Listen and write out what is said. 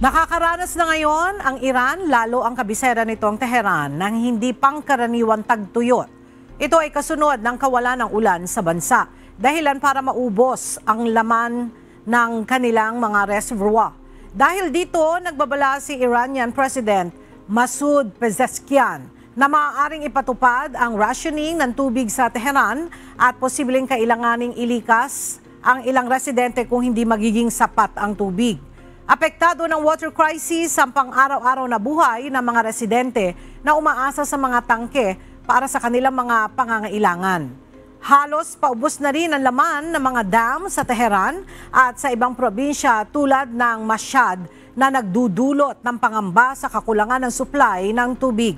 Nakakaranas na ngayon ang Iran, lalo ang kabisera nitong Tehran, ng hindi pangkaraniwang tagtuyot. Ito ay kasunod ng kawalan ng ulan sa bansa, dahilan para maubos ang laman ng kanilang mga reservoir. Dahil dito, nagbabala si Iranian President Masoud Pezeshkian na maaaring ipatupad ang rationing ng tubig sa Tehran at posibleng kailanganing ilikas ang ilang residente kung hindi magiging sapat ang tubig. Apektado ng water crisis ang pang-araw-araw na buhay ng mga residente na umaasa sa mga tangke para sa kanilang mga pangangailangan. Halos paubos na rin ang laman ng mga dam sa Tehran at sa ibang probinsya tulad ng Mashhad na nagdudulot ng pangamba sa kakulangan ng supply ng tubig.